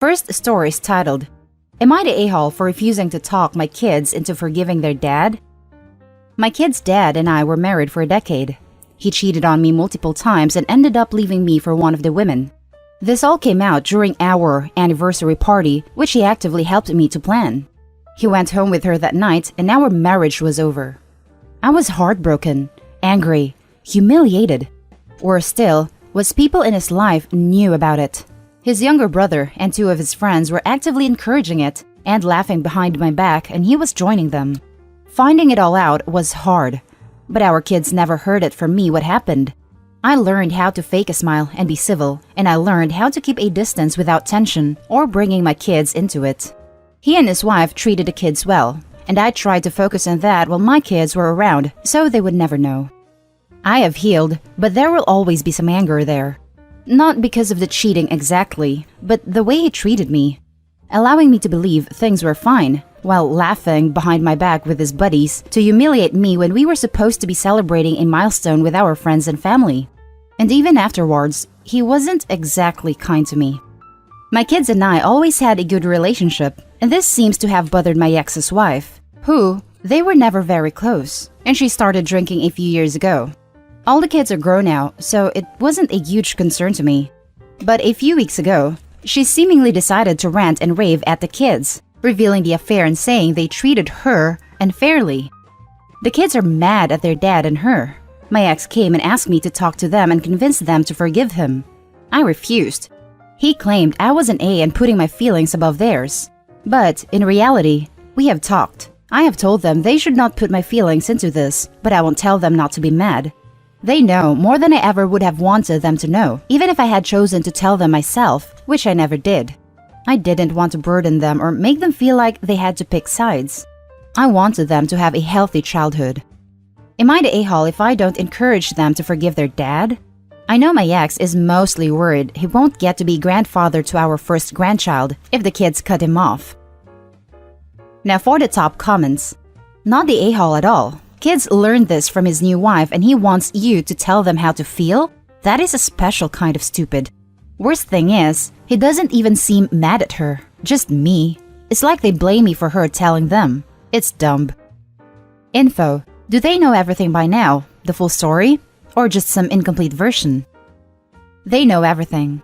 First story is titled, Am I the a-hole for refusing to talk my kids into forgiving their dad? My kid's dad and I were married for a decade. He cheated on me multiple times and ended up leaving me for one of the women. This all came out during our anniversary party, which he actively helped me to plan. He went home with her that night and our marriage was over. I was heartbroken, angry, humiliated. Worse still, was people in his life knew about it. His younger brother and two of his friends were actively encouraging it and laughing behind my back, and he was joining them. Finding it all out was hard, but our kids never heard it from me what happened. I learned how to fake a smile and be civil, and I learned how to keep a distance without tension or bringing my kids into it. He and his wife treated the kids well, and I tried to focus on that while my kids were around so they would never know. I have healed, but there will always be some anger there. Not because of the cheating exactly, but the way he treated me, allowing me to believe things were fine, while laughing behind my back with his buddies to humiliate me when we were supposed to be celebrating a milestone with our friends and family. And even afterwards, he wasn't exactly kind to me. My kids and I always had a good relationship, and this seems to have bothered my ex's wife, who, they were never very close, and she started drinking a few years ago. All the kids are grown now, so it wasn't a huge concern to me. But a few weeks ago, she seemingly decided to rant and rave at the kids, revealing the affair and saying they treated her unfairly. The kids are mad at their dad and her. My ex came and asked me to talk to them and convince them to forgive him. I refused. He claimed I was an A and putting my feelings above theirs. But in reality, we have talked. I have told them they should not put my feelings into this, but I won't tell them not to be mad. They know more than I ever would have wanted them to know, even if I had chosen to tell them myself, which I never did. I didn't want to burden them or make them feel like they had to pick sides. I wanted them to have a healthy childhood. Am I the a-hole if I don't encourage them to forgive their dad? I know my ex is mostly worried he won't get to be grandfather to our first grandchild if the kids cut him off. Now for the top comments. Not the a-hole at all. Kids learned this from his new wife and he wants you to tell them how to feel? That is a special kind of stupid. Worst thing is, he doesn't even seem mad at her, just me. It's like they blame me for her telling them. It's dumb. Info. Do they know everything by now? The full story? Or just some incomplete version? They know everything.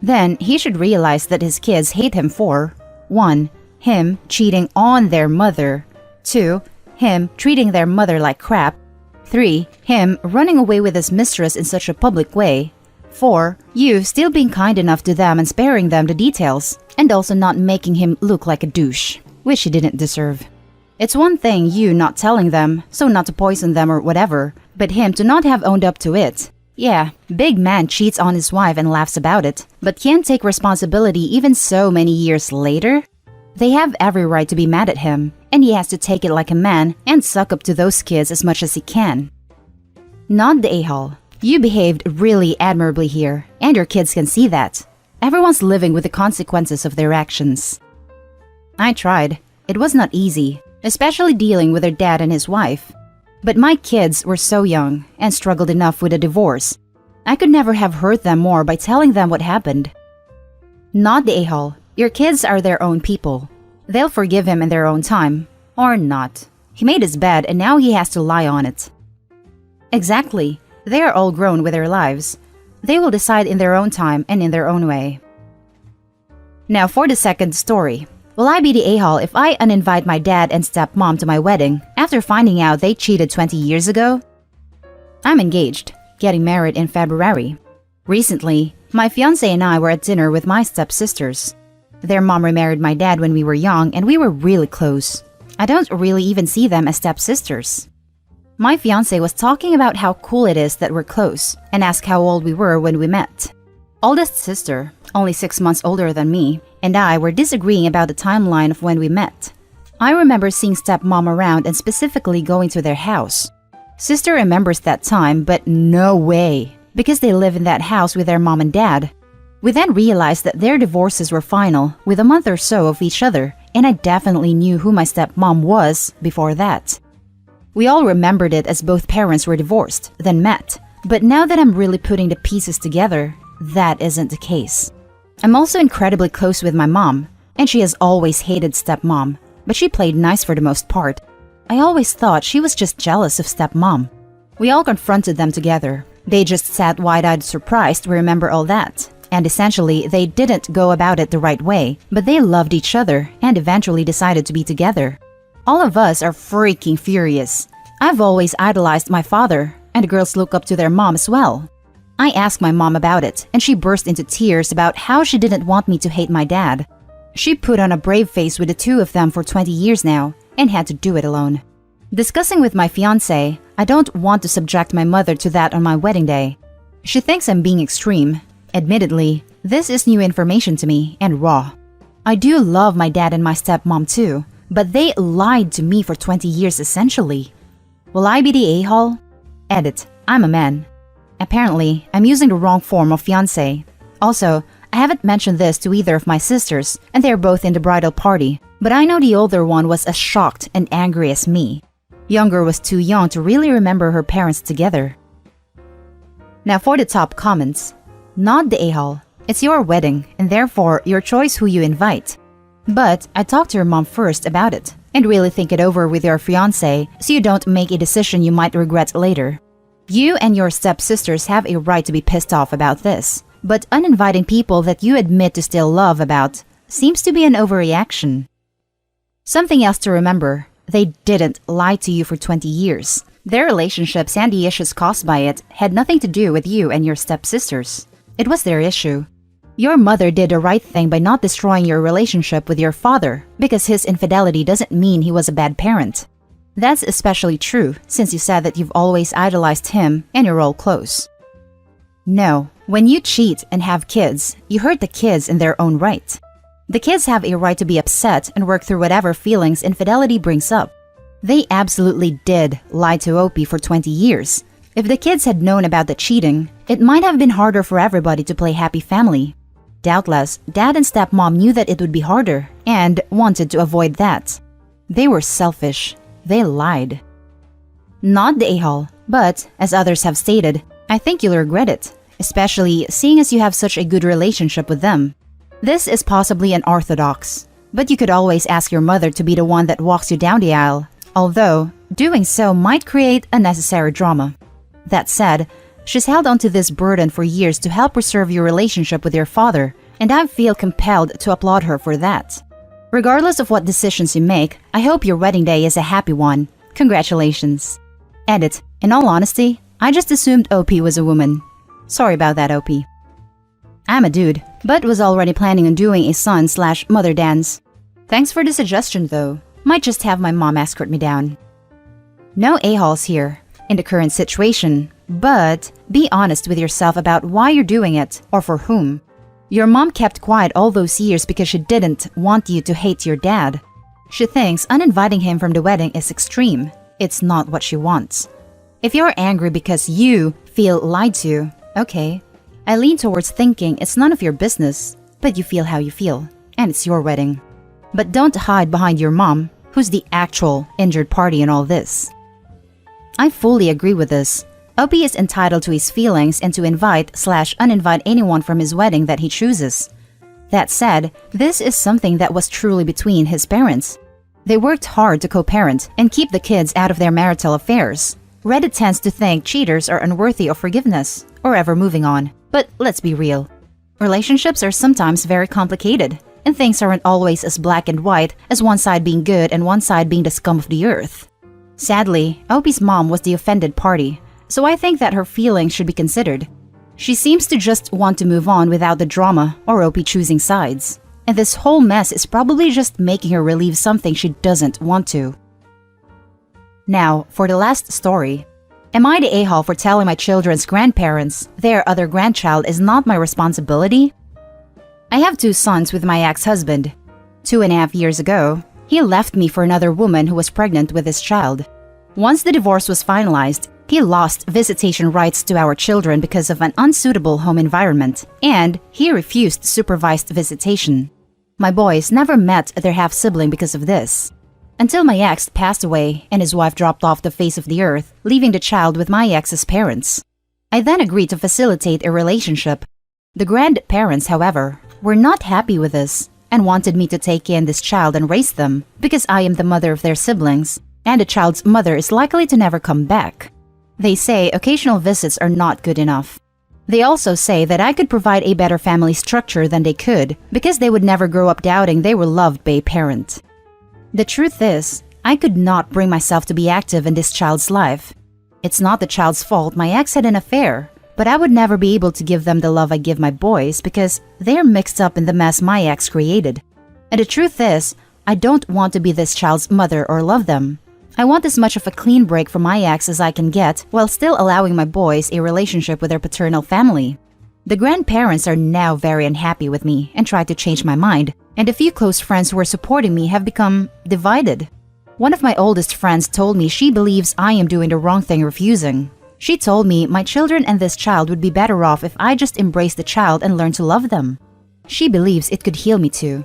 Then he should realize that his kids hate him for 1. Him cheating on their mother. 2. Him treating their mother like crap. 3. Him running away with his mistress in such a public way. 4. You still being kind enough to them and sparing them the details, and also not making him look like a douche, which he didn't deserve. It's one thing you not telling them, so not to poison them or whatever, but him to not have owned up to it. Yeah, big man cheats on his wife and laughs about it, but can't take responsibility even so many years later? They have every right to be mad at him, and he has to take it like a man and suck up to those kids as much as he can. Not the a-hole. You behaved really admirably here, and your kids can see that. Everyone's living with the consequences of their actions. I tried. It was not easy, especially dealing with their dad and his wife. But my kids were so young and struggled enough with a divorce. I could never have hurt them more by telling them what happened. Not the a-hole. Your kids are their own people. They'll forgive him in their own time. Or not. He made his bed and now he has to lie on it. Exactly. They are all grown with their lives. They will decide in their own time and in their own way. Now for the second story. Will I be the a-hole if I uninvite my dad and stepmom to my wedding after finding out they cheated 20 years ago? I'm engaged, getting married in February. Recently, my fiancé and I were at dinner with my stepsisters. Their mom remarried my dad when we were young and we were really close. I don't really even see them as stepsisters. My fiancé was talking about how cool it is that we're close and asked how old we were when we met. Oldest sister, only 6 months older than me, and I were disagreeing about the timeline of when we met. I remember seeing stepmom around and specifically going to their house. Sister remembers that time, but no way, because they live in that house with their mom and dad. We then realized that their divorces were final with a month or so of each other, and I definitely knew who my stepmom was before that. We all remembered it as both parents were divorced, then met, but now that I'm really putting the pieces together, that isn't the case. I'm also incredibly close with my mom, and she has always hated stepmom, but she played nice for the most part. I always thought she was just jealous of stepmom. We all confronted them together. They just sat wide-eyed surprised we remember all that. And essentially, they didn't go about it the right way, but they loved each other and eventually decided to be together. All of us are freaking furious. I've always idolized my father, and the girls look up to their mom as well. I asked my mom about it, and she burst into tears about how she didn't want me to hate my dad. She put on a brave face with the two of them for 20 years now, and had to do it alone. Discussing with my fiancé, I don't want to subject my mother to that on my wedding day. She thinks I'm being extreme. Admittedly, this is new information to me and raw. I do love my dad and my stepmom too, but they lied to me for 20 years essentially. Will I be the a-hole? Edit. I'm a man. Apparently, I'm using the wrong form of fiancé. Also, I haven't mentioned this to either of my sisters, and they're both in the bridal party, but I know the older one was as shocked and angry as me. Younger was too young to really remember her parents together. Now for the top comments. Not the a-hole. It's your wedding, and therefore your choice who you invite. But I talked to your mom first about it, and really think it over with your fiancé so you don't make a decision you might regret later. You and your stepsisters have a right to be pissed off about this, but uninviting people that you admit to still love about seems to be an overreaction. Something else to remember, they didn't lie to you for 20 years. Their relationships and the issues caused by it had nothing to do with you and your stepsisters. It was their issue. Your mother did the right thing by not destroying your relationship with your father because his infidelity doesn't mean he was a bad parent. That's especially true since you said that you've always idolized him and you're all close. No, when you cheat and have kids, you hurt the kids in their own right. The kids have a right to be upset and work through whatever feelings infidelity brings up. They absolutely did lie to Opie for 20 years. If the kids had known about the cheating, it might have been harder for everybody to play happy family. Doubtless, Dad and Stepmom knew that it would be harder and wanted to avoid that. They were selfish. They lied. Not the a-hole, but, as others have stated, I think you'll regret it, especially seeing as you have such a good relationship with them. This is possibly unorthodox, but you could always ask your mother to be the one that walks you down the aisle, although doing so might create unnecessary drama. That said, she's held onto this burden for years to help preserve your relationship with your father, and I feel compelled to applaud her for that. Regardless of what decisions you make, I hope your wedding day is a happy one. Congratulations. Edit. In all honesty, I just assumed Opie was a woman. Sorry about that, Opie. I'm a dude, but was already planning on doing a son/mother dance. Thanks for the suggestion though. Might just have my mom escort me down. No a-holes here, in the current situation, but be honest with yourself about why you're doing it, or for whom. Your mom kept quiet all those years because she didn't want you to hate your dad. She thinks uninviting him from the wedding is extreme. It's not what she wants. If you're angry because you feel lied to, okay. I lean towards thinking it's none of your business, but you feel how you feel, and it's your wedding. But don't hide behind your mom, who's the actual injured party in all this. I fully agree with this. Opie is entitled to his feelings and to invite/uninvite anyone from his wedding that he chooses. That said, this is something that was truly between his parents. They worked hard to co-parent and keep the kids out of their marital affairs. Reddit tends to think cheaters are unworthy of forgiveness or ever moving on. But let's be real. Relationships are sometimes very complicated, and things aren't always as black and white as one side being good and one side being the scum of the earth. Sadly, Opie's mom was the offended party, so I think that her feelings should be considered. She seems to just want to move on without the drama or Opie choosing sides. And this whole mess is probably just making her relieve something she doesn't want to. Now, for the last story. Am I the a-hole for telling my children's grandparents their other grandchild is not my responsibility? I have 2 sons with my ex-husband. 2.5 years ago, he left me for another woman who was pregnant with his child. Once the divorce was finalized, he lost visitation rights to our children because of an unsuitable home environment, and he refused supervised visitation. My boys never met their half-sibling because of this. Until my ex passed away and his wife dropped off the face of the earth, leaving the child with my ex's parents. I then agreed to facilitate a relationship. The grandparents, however, were not happy with this and wanted me to take in this child and raise them because I am the mother of their siblings, and the child's mother is likely to never come back. They say occasional visits are not good enough. They also say that I could provide a better family structure than they could because they would never grow up doubting they were loved by a parent. The truth is, I could not bring myself to be active in this child's life. It's not the child's fault my ex had an affair, but I would never be able to give them the love I give my boys because they are mixed up in the mess my ex created. And the truth is, I don't want to be this child's mother or love them. I want as much of a clean break from my ex as I can get while still allowing my boys a relationship with their paternal family. The grandparents are now very unhappy with me and try to change my mind, and a few close friends who are supporting me have become divided. One of my oldest friends told me she believes I am doing the wrong thing refusing. She told me my children and this child would be better off if I just embrace the child and learn to love them. She believes it could heal me too.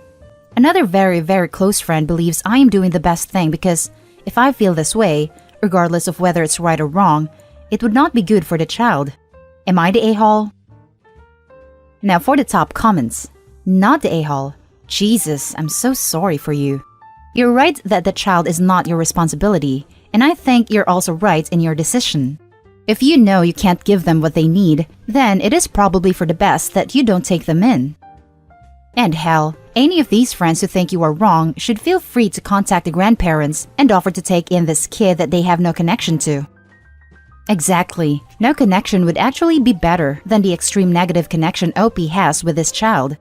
Another very close friend believes I am doing the best thing because if I feel this way, regardless of whether it's right or wrong, it would not be good for the child. Am I the a-hole? Now for the top comments. Not the a-hole. Jesus, I'm so sorry for you. You're right that the child is not your responsibility, and I think you're also right in your decision. If you know you can't give them what they need, then it is probably for the best that you don't take them in. And hell, any of these friends who think you are wrong should feel free to contact the grandparents and offer to take in this kid that they have no connection to. Exactly. No connection would actually be better than the extreme negative connection Opie has with this child.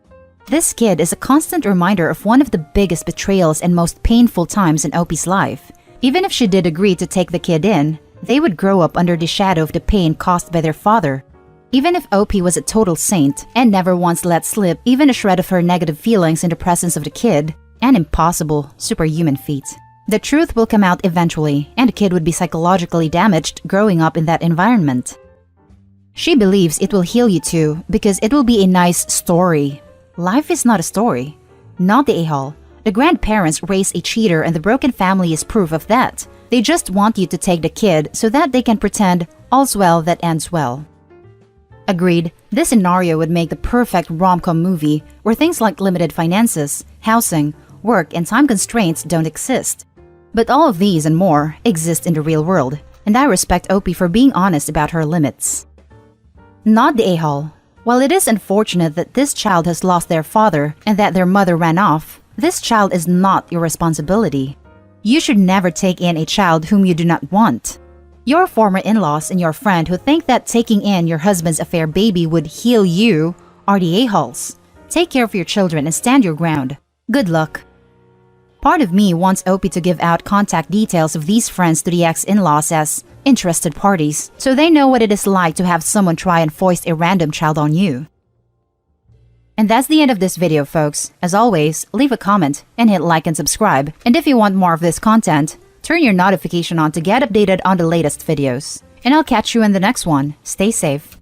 This kid is a constant reminder of one of the biggest betrayals and most painful times in Opie's life. Even if she did agree to take the kid in, they would grow up under the shadow of the pain caused by their father. Even if Opie was a total saint and never once let slip even a shred of her negative feelings in the presence of the kid, an impossible, superhuman feat. The truth will come out eventually, and the kid would be psychologically damaged growing up in that environment. She believes it will heal you too because it will be a nice story. Life is not a story. Not the a-hole. The grandparents raise a cheater and the broken family is proof of that. They just want you to take the kid so that they can pretend all's well that ends well. Agreed, this scenario would make the perfect rom-com movie where things like limited finances, housing, work, and time constraints don't exist. But all of these and more exist in the real world, and I respect Opie for being honest about her limits. Not the a-hole. While it is unfortunate that this child has lost their father and that their mother ran off, this child is not your responsibility. You should never take in a child whom you do not want. Your former in-laws and your friend who think that taking in your husband's affair baby would heal you are the a-holes. Take care of your children and stand your ground. Good luck. Part of me wants Opie to give out contact details of these friends to the ex-in-laws as interested parties, so they know what it is like to have someone try and foist a random child on you. And that's the end of this video, folks. As always, leave a comment and hit like and subscribe. And if you want more of this content, turn your notification on to get updated on the latest videos. And I'll catch you in the next one. Stay safe.